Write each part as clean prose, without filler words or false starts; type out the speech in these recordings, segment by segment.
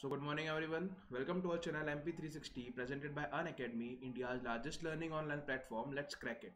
So good morning everyone. Welcome to our channel MP360 presented by Unacademy, India's largest learning online platform. Let's crack it.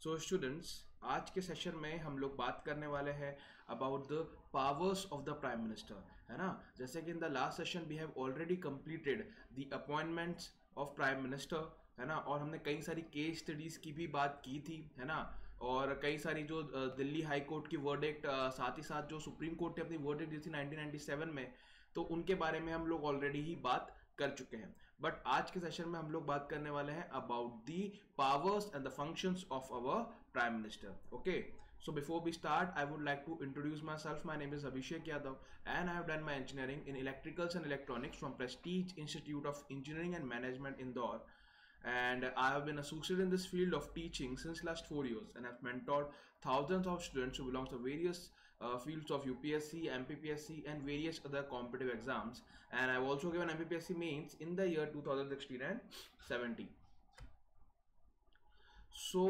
So students, आज के session में हम लोग बात करने वाले हैं about the powers of the prime minister, है ना। जैसे कि in the last session we have already completed the appointments of prime minister, है ना, और हमने कई सारी केस स्टडीज की भी बात की थी, है ना, और कई सारी जो दिल्ली हाई कोर्ट की वर्डिक्ट, साथ ही साथ जो सुप्रीम कोर्ट ने अपनी वर्डिक्ट दी थी 1997 में, तो उनके बारे में हम लोग ऑलरेडी ही बात कर चुके हैं। बट आज के सेशन में हम लोग बात करने वाले हैं about the powers and the functions of our prime minister. Okay, so before we start I would like to introduce myself. My name is Abhishek Yadav and I have done my engineering in electricals and electronics from Prestige Institute of Engineering and Management Indore. And I have been associated in this field of teaching since last 4 years, and I've mentored thousands of students who belong to various fields of UPSC, MPPSC, and various other competitive exams. And I've also given MPPSC mains in the year 2016 and 17. So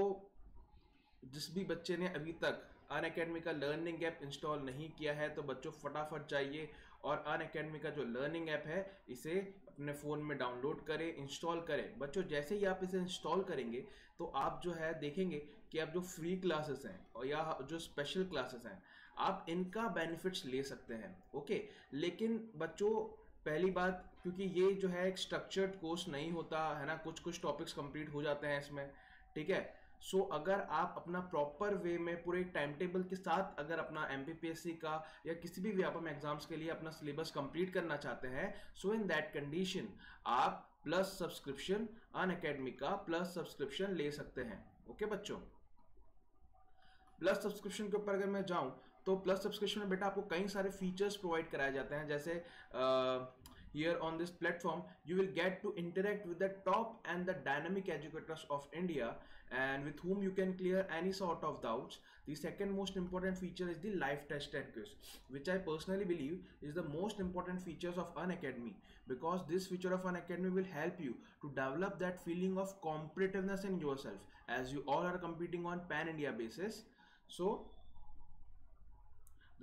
जिस भी बच्चे ने अभी तक Unacademy का learning app install नहीं किया है तो बच्चों फटाफट जाइए और अनअकैडमी का जो लर्निंग ऐप है इसे अपने फ़ोन में डाउनलोड करें, इंस्टॉल करें। बच्चों जैसे ही आप इसे इंस्टॉल करेंगे तो आप जो है देखेंगे कि आप जो फ्री क्लासेस हैं और या जो स्पेशल क्लासेस हैं आप इनका बेनिफिट्स ले सकते हैं। ओके, लेकिन बच्चों पहली बात, क्योंकि ये जो है एक स्ट्रक्चर्ड कोर्स नहीं होता है ना, कुछ कुछ टॉपिक्स कंप्लीट हो जाते हैं इसमें, ठीक है। सो अगर आप अपना प्रॉपर वे में पूरे टाइम टेबल के साथ अगर अपना एमपीपीएससी का या किसी भी व्यापम एग्जाम्स के लिए अपना सिलेबस कंप्लीट करना चाहते हैं, सो इन दैट कंडीशन आप प्लस सब्सक्रिप्शन अनअकैडमी का प्लस सब्सक्रिप्शन ले सकते हैं। ओके बच्चों, प्लस सब्सक्रिप्शन के ऊपर अगर मैं जाऊं तो प्लस सब्सक्रिप्शन में बेटा आपको कई सारे फीचर्स प्रोवाइड कराए जाते हैं। जैसे here on this platform you will get to interact with the top and the dynamic educators of India and with whom you can clear any sort of doubts. The second most important feature is the live test and quiz, which I personally believe is the most important features of Unacademy, because this feature of Unacademy will help you to develop that feeling of competitiveness in yourself as you all are competing on pan-India basis. So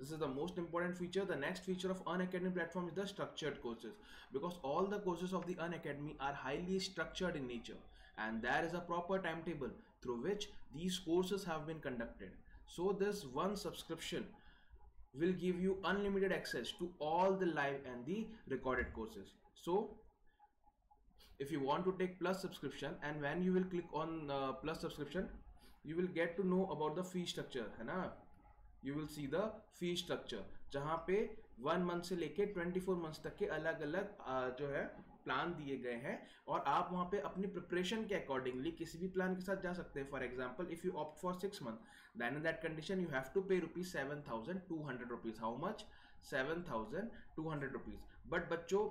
this is the most important feature. The next feature of Unacademy platform is the structured courses, because all the courses of the Unacademy are highly structured in nature and there is a proper timetable through which these courses have been conducted. So this one subscription will give you unlimited access to all the live and the recorded courses. So if you want to take plus subscription, and when you will click on plus subscription you will get to know about the fee structure, है ना। You will see the fee structure, जहाँ पे 1 month से लेके 24 month तक के अलग अलग जो है प्लान दिए गए हैं और आप वहाँ पे अपनी प्रिपरेशन के अकॉर्डिंगली किसी भी प्लान के साथ जा सकते हैं। For example if you opt for 6 month then in that condition you have to pay rupees 7,200 how much 7,200 but बच्चों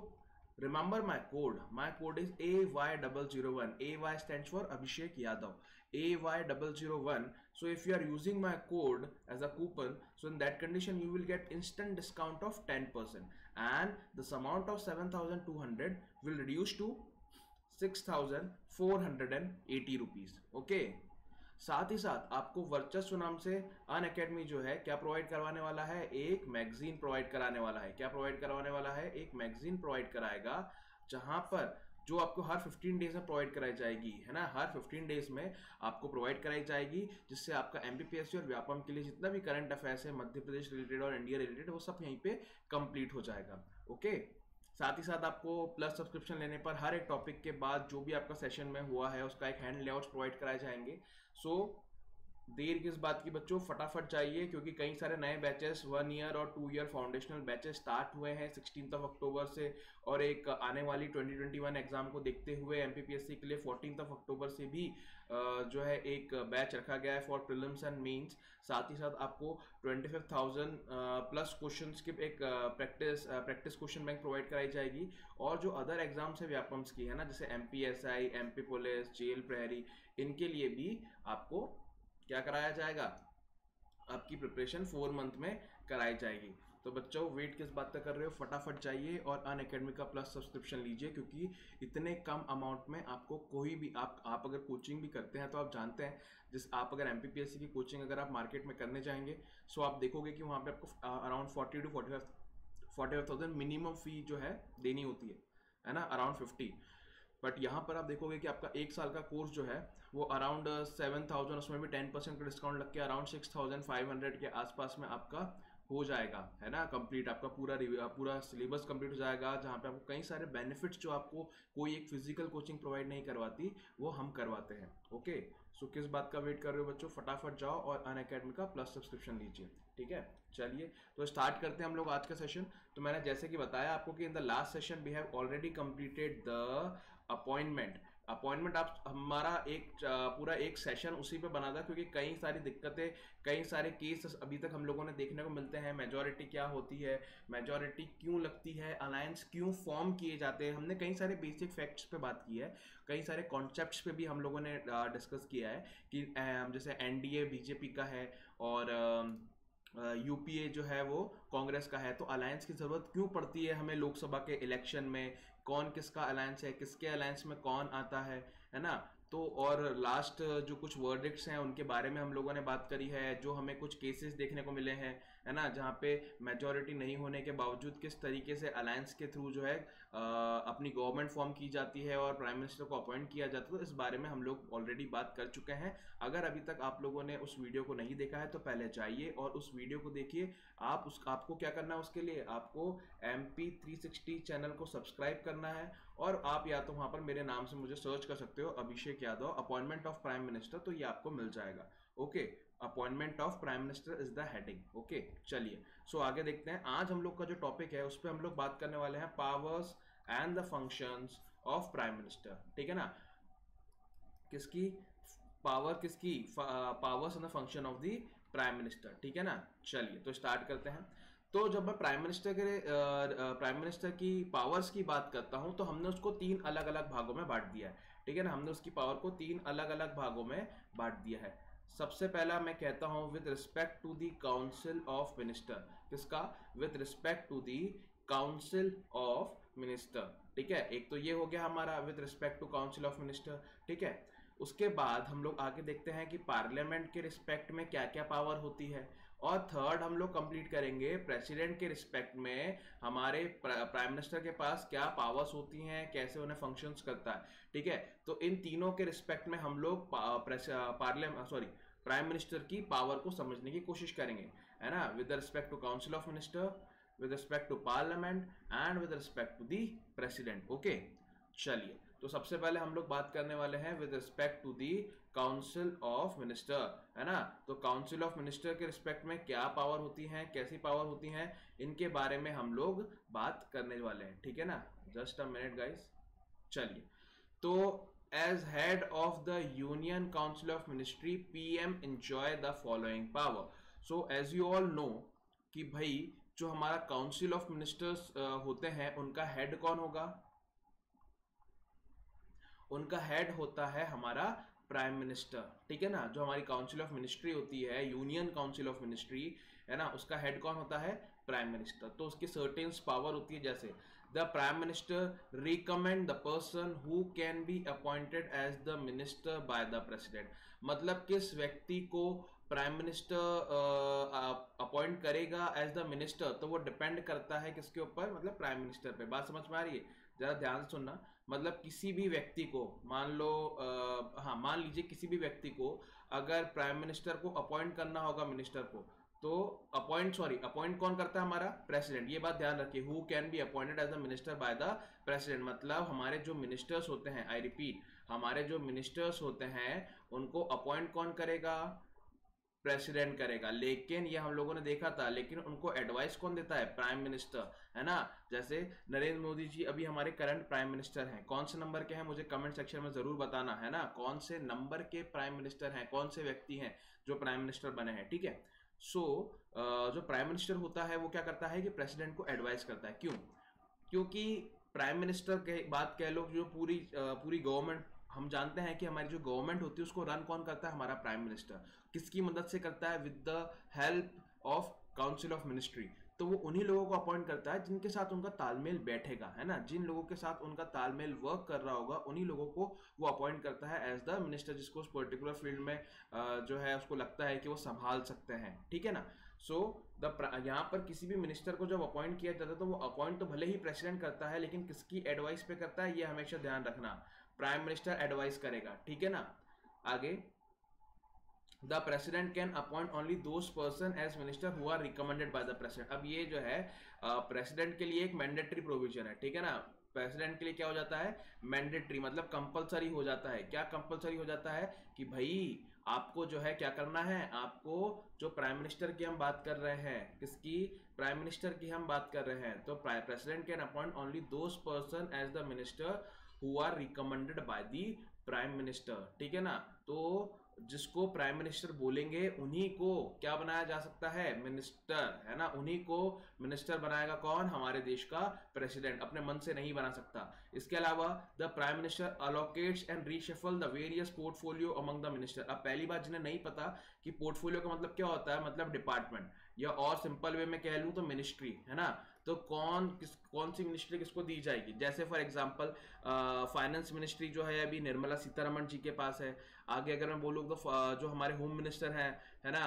remember my code is AY001. AY stands for Abhishek Yadav, AY001. So if you are using my code as a coupon, so in that condition you will get instant discount of 10% and this amount of 7,200 will reduce to 6,480 rupees. Okay, साथ ही साथ आपको वर्चस्व नाम से Unacademy जो है क्या provide करवाने वाला है, एक मैगजीन प्रोवाइड कराने वाला है। क्या प्रोवाइड करवाने वाला है, एक मैगजीन प्रोवाइड कराएगा जहां पर जो आपको हर 15 डेज में प्रोवाइड कराई जाएगी, है ना, हर 15 डेज में आपको प्रोवाइड कराई जाएगी, जिससे आपका एमपीपीएससी और व्यापम के लिए जितना भी करंट अफेयर्स है मध्य प्रदेश रिलेटेड और इंडिया रिलेटेड वो सब यहीं पे कंप्लीट हो जाएगा। ओके, साथ ही साथ आपको प्लस सब्सक्रिप्शन लेने पर हर एक टॉपिक के बाद जो भी आपका सेशन में हुआ है उसका एक हैंड लेआउट प्रोवाइड कराए जाएंगे। सो देर किस बात की बच्चों, फटाफट चाहिए, क्योंकि कई सारे नए बैचेस 1 ईयर और 2 ईयर फाउंडेशनल बैचेस स्टार्ट हुए हैं 16 अक्टूबर से, और एक आने वाली 2021 एग्जाम को देखते हुए एमपीपीएससी के लिए 14 अक्टूबर से भी जो है एक बैच रखा गया है फॉर प्रीलिम्स एंड मेंस। साथ ही साथ आपको 25,000 प्लस क्वेश्चंस की एक प्रैक्टिस क्वेश्चन बैंक प्रोवाइड कराई जाएगी, और जो अदर एग्जाम्स है व्यापम्स की, है ना, जैसे एमपीएसआई, एमपी पुलिस, जेल प्रहरी, इनके लिए भी आपको क्या कराया जाएगा, आपकी प्रिपरेशन 4 मंथ में कराई जाएगी। तो बच्चों वेट किस बात का कर रहे हो, फटाफट जाइए और अनअकैडमी का प्लस सब्सक्रिप्शन लीजिए, क्योंकि इतने कम अमाउंट में आपको कोई भी आप अगर कोचिंग भी करते हैं तो आप जानते हैं, आप अगर एमपीपीएससी की कोचिंग अगर आप मार्केट में करने जाएंगे सो आप देखोगे कि वहाँ पे आपको अराउंड 40 to 45,000 मिनिमम फी जो है देनी होती है ना, अराउंड 50। बट यहाँ पर आप देखोगे कि आपका 1 साल का कोर्स जो है वो अराउंड 7,000, उसमें भी 10% का डिस्काउंट लग के अराउंड 6,500 के आसपास में आपका हो जाएगा, है ना, कंप्लीट आपका पूरा सिलेबस कंप्लीट हो जाएगा, जहाँ पे आपको कई सारे बेनिफिट्स जो आपको कोई एक फिजिकल कोचिंग प्रोवाइड नहीं करवाती वो हम करवाते हैं। ओके, सो किस बात का वेट कर रहे हो बच्चों, फटाफट जाओ और अनअकैडमी का प्लस सब्सक्रिप्शन लीजिए, ठीक है। चलिए तो स्टार्ट करते हैं हम लोग आज का सेशन। तो मैंने जैसे कि बताया आपको कि in the last session we have already completed the appointment. आप हमारा पूरा एक सेशन उसी पे बना था, क्योंकि कई सारी दिक्कतें, कई सारे केस अभी तक हम लोगों ने देखने को मिलते हैं। मेजॉरिटी क्या होती है, मेजॉरिटी क्यों लगती है, अलायंस क्यों फॉर्म किए जाते हैं, हमने कई सारे बेसिक फैक्ट्स पे बात की है, कई सारे कॉन्सेप्ट्स पे भी हम लोगों ने डिस्कस किया है कि जैसे एनडीए बीजेपी का है और यूपीए जो है वो कांग्रेस का है, तो अलायंस की ज़रूरत क्यों पड़ती है हमें लोकसभा के इलेक्शन में, कौन किसका अलायंस है, किसके अलायंस में कौन आता है ना। तो और लास्ट जो कुछ वर्डिक्ट्स हैं उनके बारे में हम लोगों ने बात करी है, जो हमें कुछ केसेस देखने को मिले हैं, है ना, जहाँ पे मेजॉरिटी नहीं होने के बावजूद किस तरीके से अलायंस के थ्रू जो है अपनी गवर्नमेंट फॉर्म की जाती है और प्राइम मिनिस्टर को अपॉइंट किया जाता है। तो इस बारे में हम लोग ऑलरेडी बात कर चुके हैं। अगर अभी तक आप लोगों ने उस वीडियो को नहीं देखा है तो पहले जाइए और उस वीडियो को देखिए। आपको क्या करना है, उसके लिए आपको MP360 चैनल को सब्सक्राइब करना है, और आप या तो वहाँ पर मेरे नाम से मुझे सर्च कर सकते हो, Abhishek Yadav, appointment of prime minister, तो ये आपको मिल जाएगा। Okay, appointment of prime minister is the heading. Okay, चलिए सो आगे देखते हैं। आज हम लोग का जो टॉपिक है उस पर हम लोग बात करने वाले हैं powers and the functions of prime minister, ठीक है ना। किसकी powers and the function of the prime minister, ठीक है ना। चलिए तो स्टार्ट करते हैं। तो जब मैं प्राइम मिनिस्टर की पावर्स की बात करता हूं तो हमने उसको 3 अलग अलग भागों में बांट दिया है, ठीक है ना। हमने उसकी पावर को 3 अलग अलग भागों में बांट दिया है। सबसे पहला मैं कहता हूं with respect to the council of minister. किसका, with respect to the council of minister, ठीक है। एक तो ये हो गया हमारा with respect to council of minister, ठीक है। उसके बाद हम लोग आगे देखते हैं कि पार्लियामेंट के रिस्पेक्ट में क्या क्या पावर होती है, और थर्ड हम लोग कंप्लीट करेंगे प्रेसिडेंट के रिस्पेक्ट में हमारे प्राइम मिनिस्टर के पास क्या पावर्स होती हैं, कैसे उन्हें फंक्शंस करता है, ठीक है। तो इन तीनों के रिस्पेक्ट में हम लोग प्राइम मिनिस्टर की पावर को समझने की कोशिश करेंगे, है ना, with respect to council of minister, with respect to parliament and with respect to the president. Okay, चलिए तो सबसे पहले हम लोग बात करने वाले हैं with respect to the council of minister, है ना। तो काउंसिल ऑफ मिनिस्टर के रिस्पेक्ट में क्या पावर होती हैं, कैसी पावर होती हैं, इनके बारे में हम लोग बात करने वाले हैं, ठीक है ना। Just a minute guys. चलिए तो as head of the union council of ministry PM enjoy the following power. So as you all know कि भाई जो हमारा काउंसिल ऑफ मिनिस्टर्स होते हैं उनका हेड कौन होगा, उनका हेड होता है हमारा प्राइम मिनिस्टर, ठीक है ना। जो हमारी काउंसिल ऑफ मिनिस्ट्री होती है, यूनियन काउंसिल ऑफ मिनिस्ट्री, है ना, उसका हेड कौन होता है, प्राइम मिनिस्टर। तो उसकी सर्टेन पावर होती है, जैसे the prime minister recommend the person who can be appointed as the minister by the president. मतलब किस व्यक्ति को प्राइम मिनिस्टर अपॉइंट करेगा एज द मिनिस्टर, तो वो डिपेंड करता है किसके ऊपर, मतलब प्राइम मिनिस्टर पे। बात समझ में आ रही है, जरा ध्यान से सुनना। मतलब किसी भी व्यक्ति को मान लीजिए किसी भी व्यक्ति को अगर प्राइम मिनिस्टर को अपॉइंट करना होगा मिनिस्टर को, तो अपॉइंट कौन करता है, हमारा प्रेसिडेंट। ये बात ध्यान रखिए, who can be appointed as the minister by the president. मतलब हमारे जो मिनिस्टर्स होते हैं, आई रिपीट, हमारे जो मिनिस्टर्स होते हैं उनको अपॉइंट कौन करेगा, प्रेसिडेंट करेगा। लेकिन ये हम लोगों ने देखा था, लेकिन उनको एडवाइस कौन देता है, प्राइम मिनिस्टर, है ना। जैसे नरेंद्र मोदी जी अभी हमारे करंट प्राइम मिनिस्टर हैं, कौन से नंबर के हैं मुझे कमेंट सेक्शन में जरूर बताना, है ना, कौन से नंबर के प्राइम मिनिस्टर हैं, कौन से व्यक्ति हैं जो प्राइम मिनिस्टर बने हैं, ठीक है। सो जो प्राइम मिनिस्टर होता है वो क्या करता है कि प्रेसिडेंट को एडवाइस करता है। क्यों, क्योंकि प्राइम मिनिस्टर के बात कह लो, जो पूरी गवर्नमेंट, हम जानते हैं कि हमारी जो गवर्नमेंट होती है उसको रन कौन करता है, हमारा प्राइम मिनिस्टर। किसकी मदद से करता है, with the help of council of ministry. तो वो उन्हीं लोगों को अपॉइंट करता है जिनके साथ उनका तालमेल बैठेगा, है ना, जिन लोगों के साथ उनका तालमेल वर्क कर रहा होगा उन्हीं लोगों को वो अपॉइंट करता है एज द मिनिस्टर, जिसको उस पर्टिकुलर फील्ड में जो है उसको लगता है कि वो संभाल सकते हैं, ठीक है ना। सो यहाँ पर किसी भी मिनिस्टर को जब अपॉइंट किया जाता है तो वो अपॉइंट तो भले ही प्रेसिडेंट करता है, लेकिन किसकी एडवाइस पे करता है ये हमेशा ध्यान रखना, प्राइम मिनिस्टर एडवाइस करेगा, ठीक है ना। आगे, the president can appoint only those person as minister who are recommended by the president. अब ये जो है प्रेसिडेंट के लिए एक मैंडेटरी प्रोविजन है, ठीक है ना। प्रेसिडेंट के लिए क्या हो जाता है, मैंडेटरी, मतलब कंपलसरी हो जाता है। क्या कंपलसरी हो जाता है कि भाई आपको जो है क्या करना है, आपको जो प्राइम मिनिस्टर की हम बात कर रहे हैं, किसकी, प्राइम मिनिस्टर की हम बात कर रहे हैं, तो president can appoint only those person as the minister who are recommended by the prime minister, ठीक है ना। तो जिसको प्राइम मिनिस्टर बोलेंगे उन्हीं को क्या बनाया जा सकता है, मिनिस्टर, है ना, उन्हीं को मिनिस्टर बनाएगा कौन, हमारे देश का प्रेसिडेंट, अपने मन से नहीं बना सकता। इसके अलावा the prime minister allocates and reshuffle the various portfolio among the minister. अब पहली बात जिन्हें नहीं पता कि पोर्टफोलियो का मतलब क्या होता है, मतलब डिपार्टमेंट, या और सिंपल वे में कह लूं तो मिनिस्ट्री, है ना। तो कौन सी मिनिस्ट्री किसको दी जाएगी, जैसे फॉर एग्जांपल फाइनेंस मिनिस्ट्री जो है अभी निर्मला सीतारमण जी के पास है। आगे अगर मैं बोलूँ तो जो हमारे होम मिनिस्टर हैं, है ना,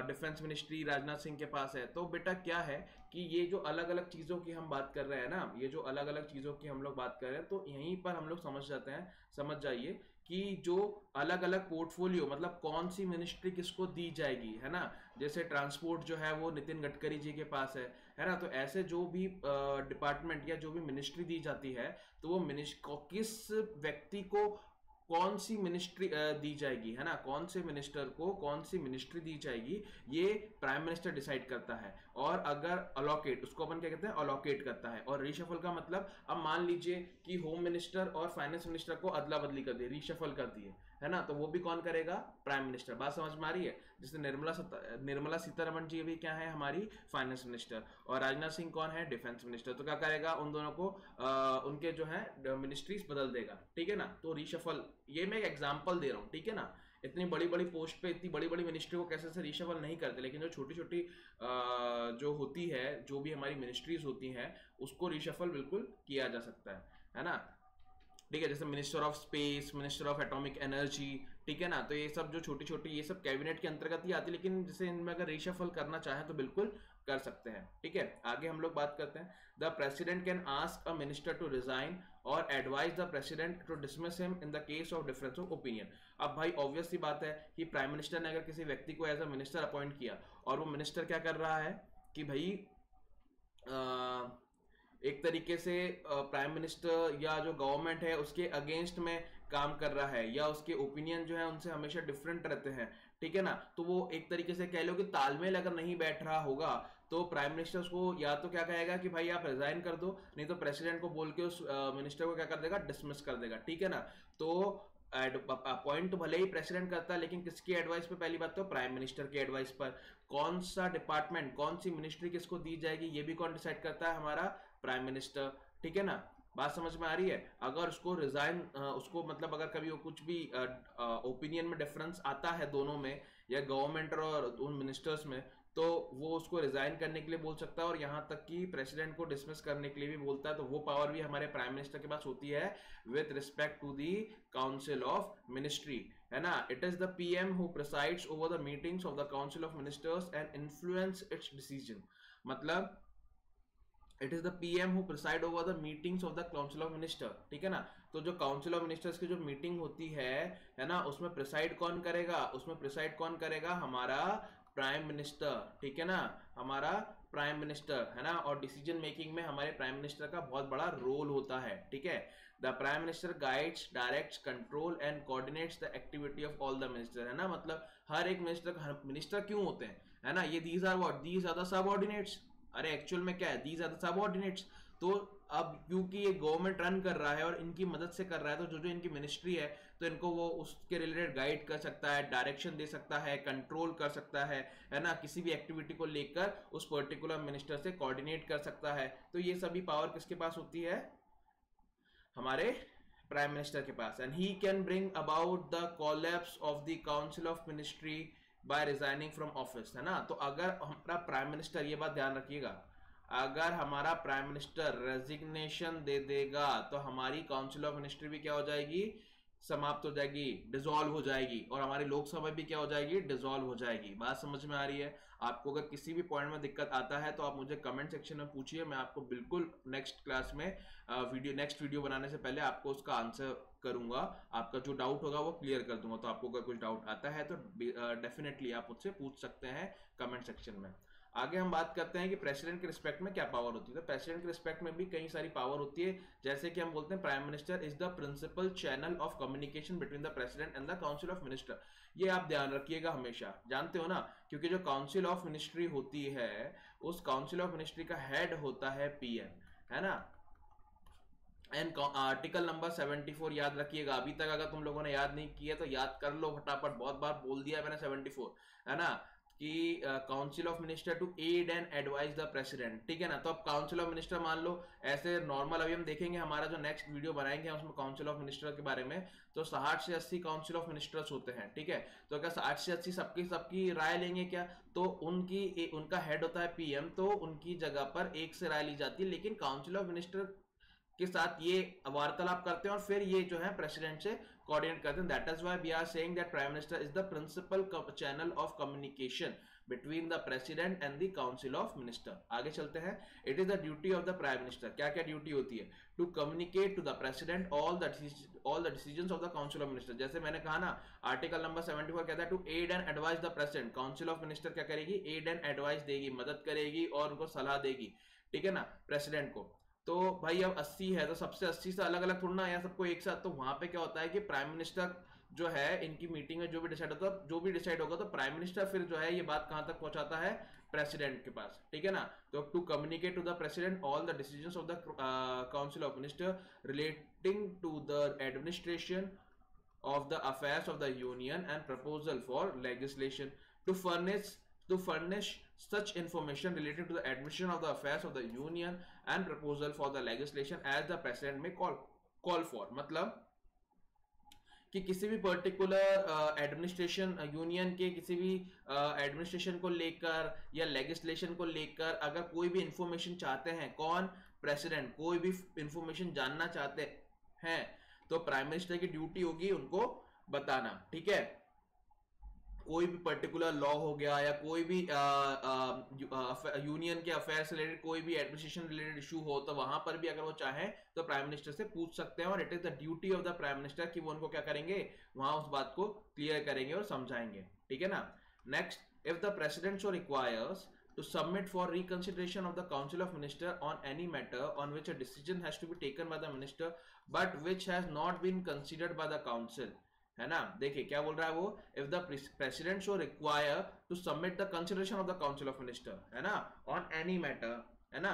डिफेंस मिनिस्ट्री राजनाथ सिंह के पास है। तो बेटा क्या है कि ये जो अलग अलग चीज़ों की हम बात कर रहे हैं ना, ये जो अलग अलग चीज़ों की हम लोग बात कर रहे हैं, तो यहीं पर हम लोग समझ जाते हैं, समझ जाइए कि जो अलग अलग पोर्टफोलियो, मतलब कौन सी मिनिस्ट्री किसको दी जाएगी, है ना। जैसे ट्रांसपोर्ट जो है वो नितिन गडकरी जी के पास है ना। तो ऐसे जो भी डिपार्टमेंट या जो भी मिनिस्ट्री दी जाती है, तो वो किस व्यक्ति को कौन सी मिनिस्ट्री दी जाएगी, है ना, कौन से मिनिस्टर को कौन सी मिनिस्ट्री दी जाएगी, ये प्राइम मिनिस्टर डिसाइड करता है। और अगर अलोकेट, उसको अपन क्या कहते हैं, अलोकेट करता है। और रीशफल का मतलब, अब मान लीजिए कि होम मिनिस्टर और फाइनेंस मिनिस्टर को अदला बदली कर दिए, रीशफल कर दिए, है ना, तो वो भी कौन करेगा, प्राइम मिनिस्टर। बात समझ में आ रही है। जैसे निर्मला सीतारमण जी भी क्या है, हमारी फाइनेंस मिनिस्टर, और राजनाथ सिंह कौन है, डिफेंस मिनिस्टर। तो क्या करेगा, उन दोनों को उनके जो है मिनिस्ट्रीज बदल देगा, ठीक है ना। तो रीशफल, ये मैं एक एग्जांपल दे रहा हूँ, ठीक है ना। इतनी बड़ी बड़ी पोस्ट पे इतनी बड़ी बड़ी मिनिस्ट्री को कैसे से रीशफल नहीं करते, लेकिन जो छोटी छोटी जो होती है, जो भी हमारी मिनिस्ट्रीज होती हैं, उसको रीशफल बिल्कुल किया जा सकता है ना। ठीक है, जैसे minister of space, minister of atomic energy, ठीक है ना। तो ये सब जो छोटी छोटी, ये सब कैबिनेट के अंतर्गत ही आती है, लेकिन जैसे इनमें अगर रीशफल करना चाहे तो बिल्कुल कर सकते हैं, ठीक है। आगे हम लोग बात करते हैं, the president can ask a minister to resign और advise the president to dismiss him in the case of difference of opinion. अब भाई ऑब्वियस सी बात है कि प्राइम मिनिस्टर ने अगर किसी व्यक्ति को एज अ मिनिस्टर अपॉइंट किया, और वो मिनिस्टर क्या कर रहा है कि भाई एक तरीके से प्राइम मिनिस्टर या जो गवर्नमेंट है उसके अगेंस्ट में काम कर रहा है, या उसके ओपिनियन जो है उनसे हमेशा डिफरेंट रहते हैं, ठीक है ना। तो वो एक तरीके से कह लो कि तालमेल अगर नहीं बैठ रहा होगा, तो प्राइम मिनिस्टर उसको या तो क्या कहेगा कि भाई आप रिजाइन कर दो, नहीं तो प्रेसिडेंट को बोल के उस मिनिस्टर को क्या कर देगा, डिसमिस कर देगा, ठीक है ना। तो अपॉइंट तो भले ही प्रेसिडेंट करता है, लेकिन किसकी एडवाइस पे, पहली बात तो प्राइम मिनिस्टर की एडवाइस पर। कौन सा डिपार्टमेंट, कौन सी मिनिस्ट्री किसको दी जाएगी, ये भी कौन डिसाइड करता है, हमारा प्राइम मिनिस्टर, ठीक है ना। बात समझ में आ रही है। अगर उसको रिजाइन, उसको मतलब अगर कभी वो कुछ भी ओपिनियन में डिफरेंस आता है दोनों में, या गवर्नमेंट और उन मिनिस्टर्स में, तो वो उसको रिजाइन करने के लिए बोल सकता है, और यहाँ तक कि प्रेसिडेंट को डिसमिस करने के लिए भी बोलता है। तो वो पावर भी हमारे प्राइम मिनिस्टर के पास होती है with respect to the council of ministry, है ना। It is the PM who presides over the meetings of the council of ministers and influence its decision. मतलब it is the PM who preside over the meetings of the council of minister, ठीक है ना। तो जो council of ministers की जो meeting होती है ना, उसमें प्रिसाइड कौन करेगा, उसमें प्रिसाइड कौन करेगा, हमारा प्राइम मिनिस्टर, ठीक है ना, हमारा प्राइम मिनिस्टर, है ना। और डिसीजन मेकिंग में हमारे प्राइम मिनिस्टर का बहुत बड़ा रोल होता है, ठीक है। The prime minister guides, directs, control and coordinates the activity of all the minister, है ना। मतलब हर एक मिनिस्टर क्यों होते हैं, है ना, ये these are what, these are the subordinates. अरे एक्चुअल में क्या है, दीज आर द सबऑर्डिनेट्स। तो अब क्योंकि ये गवर्नमेंट रन कर रहा है और इनकी मदद से कर रहा है, तो जो जो इनकी मिनिस्ट्री है, तो इनको वो उसके रिलेटेड गाइड कर सकता है, डायरेक्शन दे सकता है, कंट्रोल कर सकता है ना। किसी भी एक्टिविटी को लेकर उस पर्टिकुलर मिनिस्टर से कोऑर्डिनेट कर सकता है। तो ये सभी पावर किसके पास होती है, हमारे प्राइम मिनिस्टर के पास। And he can bring about the collapse of the council of ministry by resigning from office, है ना। तो अगर हमारा प्राइम मिनिस्टर, ये बात ध्यान रखिएगा, अगर हमारा प्राइम मिनिस्टर रेजिग्नेशन दे देगा तो हमारी काउंसिल ऑफ मिनिस्ट्री भी क्या हो जाएगी, समाप्त हो जाएगी, डिसॉल्व हो जाएगी, और हमारी लोकसभा भी क्या हो जाएगी, डिसॉल्व हो जाएगी। बात समझ में आ रही है? आपको अगर किसी भी पॉइंट में दिक्कत आता है तो आप मुझे कमेंट सेक्शन में पूछिए, मैं आपको बिल्कुल नेक्स्ट क्लास में नेक्स्ट वीडियो बनाने से पहले आपको उसका आंसर करूंगा, आपका जो डाउट होगा वो क्लियर कर दूंगा। तो आपको अगर कुछ डाउट आता है तो डेफिनेटली आप मुझसे पूछ सकते हैं कमेंट सेक्शन में। आगे हम बात करते हैं कि प्रेसिडेंट के रिस्पेक्ट में क्या पावर होती है। तो प्रेसिडेंट के रिस्पेक्ट में भी कई सारी पावर होती है, जैसे कि हम बोलते हैं prime minister is the principal channel of communication between the president and the council of minister. ये आप ध्यान रखिएगा हमेशा, जानते हो ना, क्योंकि जो काउंसिल ऑफ मिनिस्ट्री होती है उस काउंसिल ऑफ मिनिस्ट्री का हेड होता है पीएम, है ना। एंड आर्टिकल नंबर 74 याद रखिएगा, अभी तक अगर तुम लोगों ने याद नहीं किया तो याद कर लो फटाफट, बहुत बार बोल दिया मैंने 74, है ना, कि council of minister to aid and advise the president, ठीक है ना। तो अब काउंसिल ऑफ मिनिस्टर मान लो ऐसे नॉर्मल, अभी हम देखेंगे हमारा जो नेक्स्ट वीडियो बनाएंगे हम उसमें काउंसिल ऑफ मिनिस्टर के बारे में, तो 60 से 80 काउंसिल ऑफ मिनिस्टर्स होते हैं, ठीक है। तो अगर 60 से 80 सबकी राय लेंगे क्या, तो उनका हेड होता है पीएम, तो उनकी जगह पर एक से राय ली जाती है, लेकिन काउंसिल ऑफ मिनिस्टर के साथ ये वार्तालाप करते हैं और फिर ये जो है प्रेसिडेंट से कोऑर्डिनेट करते हैं। That is why we are saying that prime minister is the principal channel of communication between the president and the council of minister. आगे चलते हैं। It is the duty of the prime minister, क्या क्या duty होती है, to communicate to the president all the decisions of the council of minister. जैसे मैंने कहा ना, आर्टिकल नंबर 74 कहता है to aid and advise the president, council of minister क्या करेगी, एड एंड एडवाइस देगी, मदद करेगी और उनको सलाह देगी, ठीक है ना, प्रेसिडेंट को। तो भाई अब 80 है तो सबसे 80 से अलग अलग थोड़ा या सबको एक साथ, तो वहां पे क्या होता है कि प्राइम मिनिस्टर जो है इनकी मीटिंग में जो भी डिसाइड होगा तो प्राइम मिनिस्टर फिर जो है ये बात कहां तक पहुंचाता है, प्रेसिडेंट के पास, ठीक है ना। तो to communicate to the president all the decisions of the council of minister relating to the administration of the affairs of the union and proposal for legislation, to furnish such information related to the administration of the affairs of the union and proposal for the legislation as the president may call for। मतलब कि किसी भी particular administration union के किसी भी administration को लेकर या लेजिस्लेशन को लेकर अगर कोई भी इंफॉर्मेशन चाहते हैं, कौन, प्रेसिडेंट, कोई भी इंफॉर्मेशन जानना चाहते हैं तो प्राइम मिनिस्टर की ड्यूटी होगी उनको बताना, ठीक है। कोई भी पर्टिकुलर लॉ हो गया या कोई भी यूनियन के अफेयर से रिलेटेड कोई भी एडमिनिस्ट्रेशन रिलेटेड इशू हो तो वहां पर भी अगर वो चाहे तो प्राइम मिनिस्टर से पूछ सकते हैं, और it is the duty of the prime minister कि वो उनको क्या करेंगे, वहां उस बात को क्लियर करेंगे और समझाएंगे, ठीक है ना। Next, if the president so requires to submit for reconsideration of the council of minister on any matter on which a decision has to be taken by the minister but which has not been considered by the council, है ना। देखिए क्या बोल रहा है वो, if the president so require to submit the consideration of the council of minister, है ना, on any matter, है ना।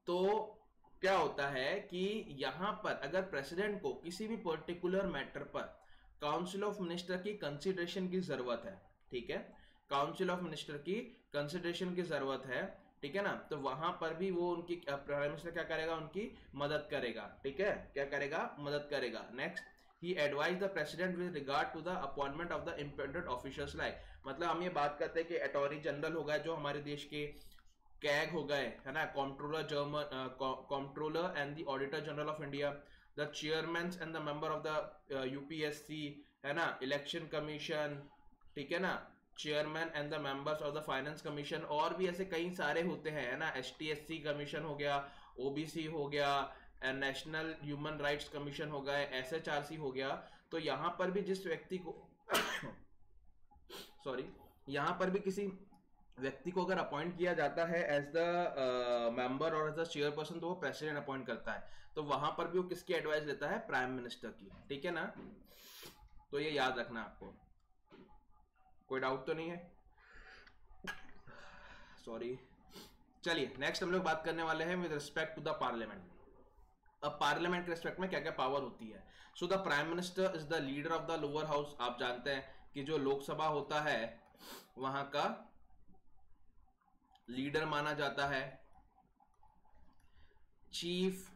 तो क्या होता है कि यहां पर अगर प्रेसिडेंट को किसी भी पर्टिकुलर मैटर पर काउंसिल ऑफ मिनिस्टर की कंसिडरेशन की जरूरत है, ठीक है, काउंसिल ऑफ मिनिस्टर की कंसिडरेशन की जरूरत है, ठीक है ना, तो वहां पर भी वो उनकी प्राइम मिनिस्टर क्या करेगा, उनकी मदद करेगा, ठीक है, क्या करेगा, मदद करेगा। Next, he advise the president with regard to the appointment of the independent officers, like मतलब हम ये बात करते हैं कि अटॉर्नी जनरल हो गए जो हमारे देश के, कैग हो गए, है ना, controller and the auditor general of India, the chairman and the member of the UPSC, है ना, इलेक्शन कमीशन, ठीक है ना, chairman and the members of the finance commission, और भी ऐसे कई सारे होते हैं, है ना, एसटीएससी कमीशन हो गया, ओबीसी हो गया, नेशनल ह्यूमन राइट्स कमीशन हो गए, एसएचआरसी हो गया। तो यहां पर भी जिस व्यक्ति को सॉरी, यहां पर भी किसी व्यक्ति को अगर अपॉइंट किया जाता है एज द मेंबर और एज द चेयरपर्सन तो वो प्रेसिडेंट अपॉइंट करता है, तो वहां पर भी वो किसकी एडवाइस लेता है, प्राइम मिनिस्टर की, ठीक है ना। तो ये याद रखना आपको, कोई डाउट तो नहीं है, सॉरी। चलिए नेक्स्ट हम लोग बात करने वाले हैं with respect to the parliament. अब पार्लियामेंट के रिस्पेक्ट में क्या क्या पावर होती है। So the prime minister is the leader of the lower house. आप जानते हैं कि जो लोकसभा होता है वहां का लीडर माना जाता है चीफ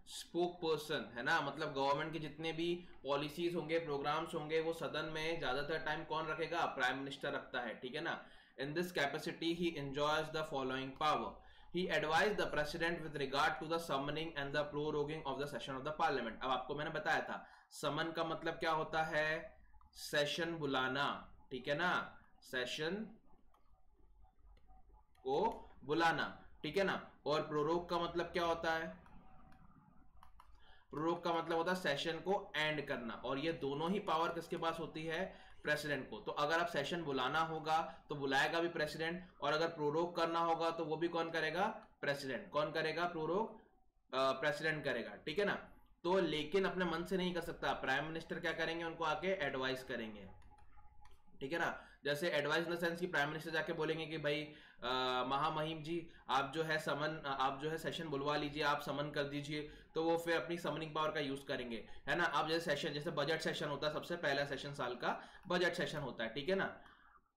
स्पोक पर्सन है ना, मतलब गवर्नमेंट के जितने भी पॉलिसीज होंगे, प्रोग्राम्स होंगे, वो सदन में ज्यादातर टाइम कौन रखेगा? प्राइम मिनिस्टर रखता है, ठीक है ना। In this capacity he enjoys the following power. He advised the president with regard to the summoning and the proroguing of the session of the parliament. अब आपको मैंने बताया था समन का मतलब क्या होता है? सेशन बुलाना, ठीक है ना, सेशन को बुलाना, ठीक है ना। और प्रोरोग का मतलब क्या होता है? प्रोरोग का मतलब होता है सेशन को एंड करना, और ये दोनों ही पावर किसके पास होती है? प्रेसिडेंट को। तो अगर आप सेशन बुलाना होगा तो बुलाएगा भी प्रेसिडेंट, और अगर प्रोरोग करना होगा तो वो भी कौन करेगा? प्रेसिडेंट। कौन करेगा प्रोरोग? प्रेसिडेंट करेगा, ठीक है ना। तो लेकिन अपने मन से नहीं कर सकता, प्राइम मिनिस्टर क्या करेंगे? उनको आके एडवाइस करेंगे, ठीक है ना। जैसे एडवाइस इन द सेंस कि प्राइम मिनिस्टर जाके बोलेंगे कि भाई महामहिम जी आप जो है आप जो है सेशन बुलवा लीजिए, आप समन कर दीजिए, तो वो फिर अपनी समनिंग पावर का यूज करेंगे, है ना। अब जैसे सेशन, जैसे बजट सेशन होता है, सबसे पहला सेशन साल का बजट सेशन होता है, ठीक है ना।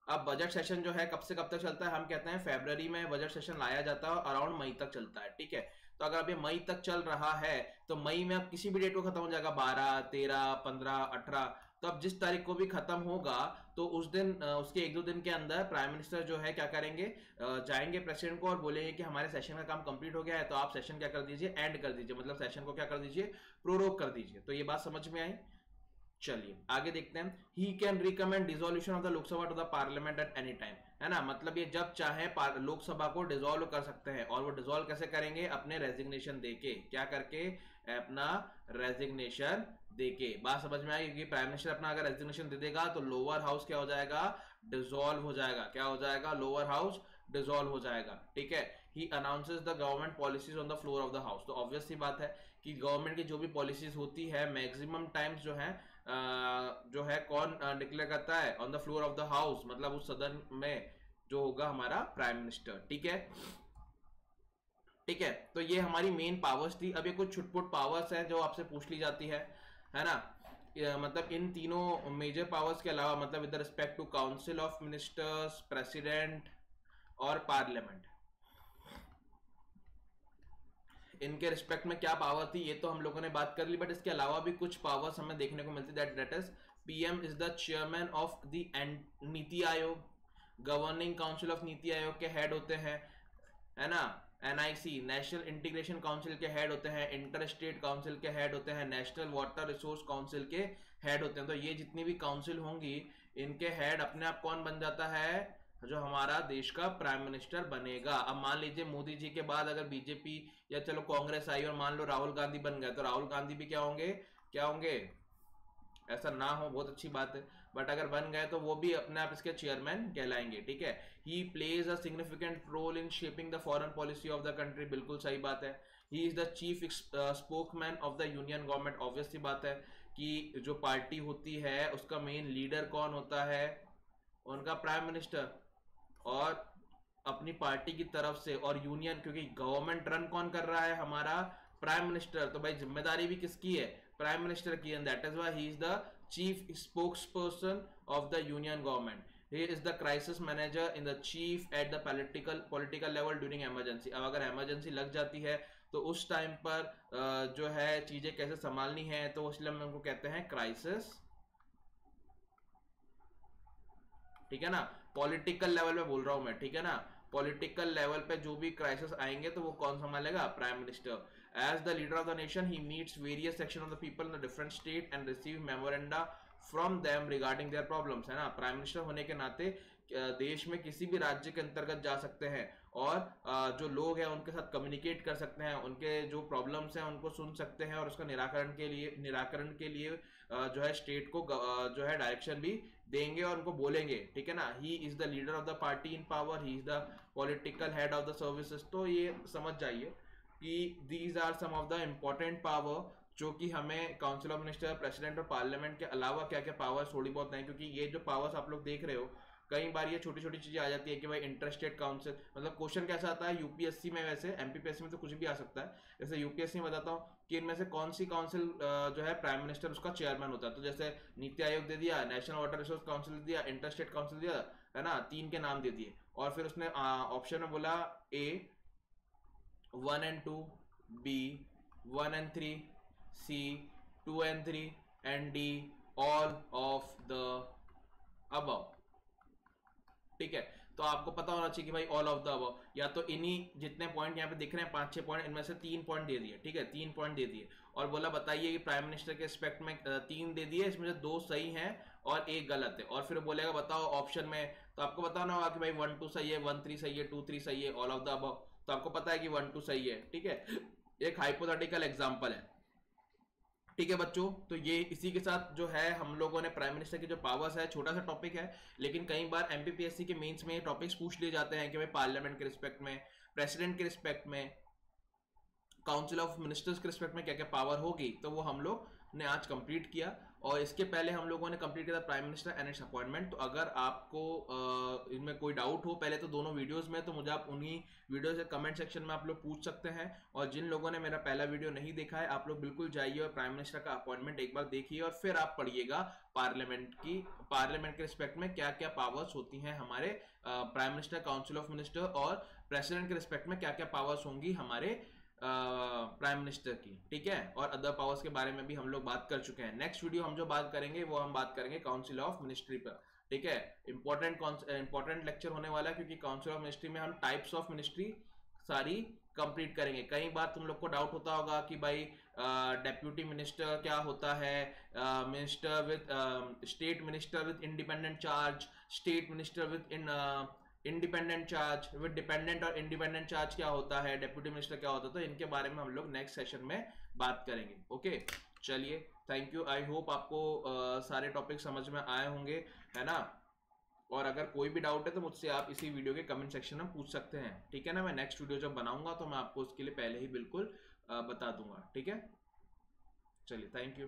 अब बजट सेशन जो है कब से कब तक चलता है? हम कहते हैं फरवरी में बजट सेशन लाया जाता है और अराउंड मई तक चलता है, ठीक है। तो अगर अभी मई तक चल रहा है तो मई में अब किसी भी डेट को खत्म हो जाएगा, 12, 13, 15, 18। तो अब जिस तारीख को भी खत्म होगा तो उस दिन उसके 1-2 दिन के अंदर प्राइम मिनिस्टर जो है क्या करेंगे? जाएंगे प्रेसिडेंट को और बोलेंगे कि हमारे सेशन का काम कंप्लीट हो गया है, तो आप सेशन क्या कर दीजिए? एंड कर दीजिए, मतलब सेशन को क्या कर दीजिए? प्रोरोग कर दीजिए। तो ये बात समझ में आई? चलिए आगे देखते हैं। He can recommend dissolution of the Lok Sabha to the parliament at any time, है ना। मतलब ये जब चाहे लोकसभा को डिसॉल्व कर सकते हैं, और वो डिसॉल्व कैसे करेंगे? अपने रेजिग्नेशन देके। क्या करके? अपना रेजिग्नेशन देके। बात समझ में आई? क्योंकि प्राइम मिनिस्टर अपना अगर रेजिग्नेशन दे देगा तो लोअर हाउस क्या हो जाएगा? डिसॉल्व हो जाएगा। क्या हो जाएगा? लोअर हाउस डिसॉल्व हो जाएगा, ठीक है। He announces the government policies on the floor of the house. तो ऑब्वियस सी बात है कि गवर्नमेंट की जो भी पॉलिसीज होती है मैक्सिमम टाइम्स जो है कौन डिक्लेयर करता है? On the floor of the house, मतलब उस सदन में जो होगा हमारा प्राइम मिनिस्टर, ठीक है। ठीक है, तो ये हमारी मेन पावर्स थी। अब ये कुछ छुटपुट पावर्स है जो आपसे पूछ ली जाती है ना। मतलब इन तीनों मेजर पावर्स के अलावा, मतलब with respect to council of ministers, president और पार्लियामेंट, इनके रिस्पेक्ट में क्या पावर थी ये तो हम लोगों ने बात कर ली। बट इसके अलावा भी कुछ पावर्स हमें देखने को मिलती, that is PM is the chairman of the NITI Aayog. Governing council of NITI Aayog के हेड होते हैं, है ना। एनआईसी नेशनल इंटीग्रेशन काउंसिल के हेड होते हैं, इंटर स्टेट काउंसिल के हेड होते हैं, नेशनल वाटर रिसोर्स काउंसिल के हेड होते हैं। तो ये जितनी भी काउंसिल होंगी इनके हेड अपने आप कौन बन जाता है? जो हमारा देश का प्राइम मिनिस्टर बनेगा। अब मान लीजिए मोदी जी के बाद अगर बीजेपी या चलो कांग्रेस आई और मान लो राहुल गांधी बन गए, तो राहुल गांधी भी क्या होंगे? क्या होंगे? ऐसा ना हो, बहुत अच्छी बात है, बट अगर बन गए तो वो भी अपने आप इसके चेयरमैन कहलाएंगे, ठीक है। He plays a significant role in shaping the foreign policy of the country. बिल्कुल सही बात है। He is the chief spokesman of the union government. Obvious सी बात है कि जो पार्टी होती है उसका मेन लीडर कौन होता है? उनका प्राइम मिनिस्टर। और अपनी पार्टी की तरफ से और यूनियन, क्योंकि गवर्नमेंट रन कौन कर रहा है? हमारा प्राइम मिनिस्टर। तो भाई जिम्मेदारी भी किसकी है? प्राइम मिनिस्टर की। And that is why he is the chief spokesperson of the union government. He is the crisis manager in the chief at the political level during emergency. अब अगर emergency लग जाती है तो उस टाइम पर जो है चीजें कैसे संभालनी है, तो इसलिए हम उनको कहते हैं क्राइसिस, ठीक है ना। पॉलिटिकल लेवल पे बोल रहा हूं मैं, ठीक है ना। पॉलिटिकल लेवल पे जो भी क्राइसिस आएंगे तो वो कौन संभालेगा? Prime minister. As the leader of the nation he meets various section of the people in the different state and receive memoranda from them regarding their problems, है ना। प्राइम मिनिस्टर होने के नाते देश में किसी भी राज्य के अंतर्गत जा सकते हैं और जो लोग हैं उनके साथ कम्युनिकेट कर सकते हैं, उनके जो प्रॉब्लम्स हैं उनको सुन सकते हैं और उसका निराकरण के लिए जो है स्टेट को जो है डायरेक्शन भी देंगे और उनको बोलेंगे, ठीक है ना। He is the leader of the party in power, he is the political head of the services. तो ये समझ जाइए कि these are some of the important power जो कि हमें काउंसिल ऑफ मिनिस्टर, प्रेसिडेंट और पार्लियामेंट के अलावा क्या क्या पावर्स थोड़ी बहुत हैं, क्योंकि ये जो पावर्स आप लोग देख रहे हो कई बार ये छोटी छोटी चीजें आ जाती है कि भाई इंटरस्टेट काउंसिल, मतलब क्वेश्चन कैसा आता है यूपीएससी में, वैसे एमपीपीएससी में तो कुछ भी आ सकता है। जैसे यूपीएससी में बताता हूँ कि इनमें से कौन सी काउंसिल जो है प्राइम मिनिस्टर उसका चेयरमैन होता है। तो जैसे नीति आयोग दे दिया, नेशनल वाटर रिसोर्स काउंसिल दे दिया, इंटरस्टेट काउंसिल दिया, है ना, 3 के नाम दे दिए। और फिर उसने ऑप्शन में बोला A 1 and 2, B 1 and 3, C 2 and 3 and D all of the above। ठीक है, तो आपको पता होना चाहिए कि भाई ऑल ऑफ द अबव, या तो इन्हीं जितने पॉइंट यहाँ पे दिख रहे हैं 5-6 पॉइंट, इनमें से 3 पॉइंट दे दिए। ठीक है, 3 पॉइंट दे दिए और बोला बताइए कि प्राइम मिनिस्टर के रिस्पेक्ट में 3 दे दिए, इसमें से 2 सही हैं और 1 गलत है। और फिर बोलेगा बताओ ऑप्शन में, तो आपको बताना होगा कि भाई 1 2 सही है, 1 3 सही है, 2 3 सही है, ऑल ऑफ द अबव। तो आपको पता है कि 1 2 सही है। ठीक है, एक हाइपोथेटिकल एग्जाम्पल है। ठीक है बच्चों, तो ये इसी के साथ जो है हम लोगों ने प्राइम मिनिस्टर की जो पावर्स है, छोटा सा टॉपिक है लेकिन कई बार एमपीपीएससी के मेंस में टॉपिक्स पूछ लिए जाते हैं कि भाई पार्लियामेंट के रिस्पेक्ट में, प्रेसिडेंट के रिस्पेक्ट में, काउंसिल ऑफ मिनिस्टर्स के रिस्पेक्ट में क्या क्या पावर होगी, तो वो हम लोग ने आज कंप्लीट किया। और इसके पहले हम लोगों ने कंप्लीट किया था prime minister and it's appointment. तो अगर आपको इनमें कोई डाउट हो पहले तो दोनों वीडियोस में, तो मुझे आप उन्हीं वीडियो से कमेंट सेक्शन में आप लोग पूछ सकते हैं। और जिन लोगों ने मेरा पहला वीडियो नहीं देखा है, आप लोग बिल्कुल जाइए और प्राइम मिनिस्टर का अपॉइंटमेंट एक बार देखिए और फिर आप पढ़िएगा पार्लियामेंट के रिस्पेक्ट में क्या क्या पावर्स होती हैं हमारे prime minister, council of minister और प्रेसिडेंट के रिस्पेक्ट में क्या क्या पावर्स होंगी हमारे प्राइम मिनिस्टर की। ठीक है, और अदर पावर्स के बारे में भी हम लोग बात कर चुके हैं। नेक्स्ट वीडियो हम जो बात करेंगे वो हम बात करेंगे काउंसिल ऑफ मिनिस्ट्री पर। ठीक है, इंपॉर्टेंट लेक्चर होने वाला है क्योंकि काउंसिल ऑफ मिनिस्ट्री में हम टाइप्स ऑफ मिनिस्ट्री सारी कंप्लीट करेंगे। कई बार तुम लोग को डाउट होता होगा कि भाई डेप्यूटी मिनिस्टर क्या होता है, minister with state minister with independent charge, state minister with independent charge, with dependent और इंडिपेंडेंट चार्ज क्या होता है, डेप्यूटी मिनिस्टर क्या होता है, तो इनके बारे में हम लोग नेक्स्ट सेशन में बात करेंगे। ओके, चलिए, थैंक यू। आई होप आपको सारे टॉपिक समझ में आए होंगे, है ना। और अगर कोई भी डाउट है तो मुझसे आप इसी वीडियो के कमेंट सेक्शन में पूछ सकते हैं। ठीक है ना, मैं नेक्स्ट वीडियो जब बनाऊंगा तो मैं आपको उसके लिए पहले ही बिल्कुल बता दूंगा। ठीक है, चलिए, थैंक यू।